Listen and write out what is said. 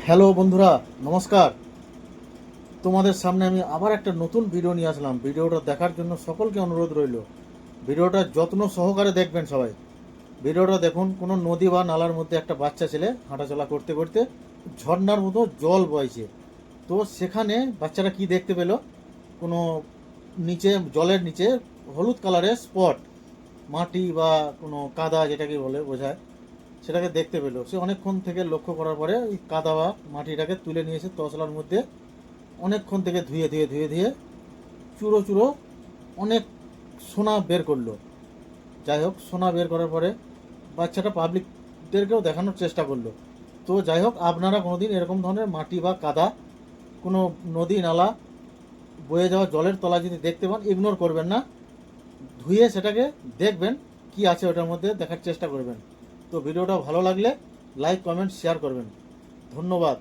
Hello বন্ধুরা, নমস্কার। তোমাদের সামনে আমি আবার একটা নতুন ভিডিও নিয়ে আসলাম। ভিডিওটা দেখার জন্য সকলকে অনুরোধ রইল। ভিডিওটা যত্ন সহকারে দেখবেন সবাই। ভিডিওটা দেখুন, কোনো নদী বা নালার মধ্যে একটা বাচ্চা ছেলে হাঁটাচলা করতে করতে ঝর্ণার মতো জল বইছে। তো সেখানে বাচ্চাটা কি দেখতে পেল, কোনো নিচে, জলের নিচে হলুদ কালারের স্পট, মাটি বা কোনো কাদা যেটাকে বলে বোঝায়, সেটাকে দেখতে পেলো। সে অনেকক্ষণ থেকে লক্ষ্য করার পরে ওই কাদা বা মাটিটাকে তুলে নিয়েছে তসলার মধ্যে, অনেকক্ষণ থেকে ধুয়ে ধুয়ে ধুয়ে ধুয়ে চুড়ো চুড়ো অনেক সোনা বের করলো। যাই হোক, সোনা বের করার পরে বাচ্চাটা পাবলিকদেরকেও দেখানোর চেষ্টা করলো। তো যাই হোক, আপনারা কোনোদিন এরকম ধরনের মাটি বা কাদা কোনো নদী নালা বয়ে যাওয়া জলের তলা যদি দেখতে পান, ইগনোর করবেন না, ধুয়ে সেটাকে দেখবেন কি আছে ওটার মধ্যে, দেখার চেষ্টা করবেন। তো ভিডিওটা ভালো লাগলে লাইক কমেন্ট শেয়ার করবেন। ধন্যবাদ।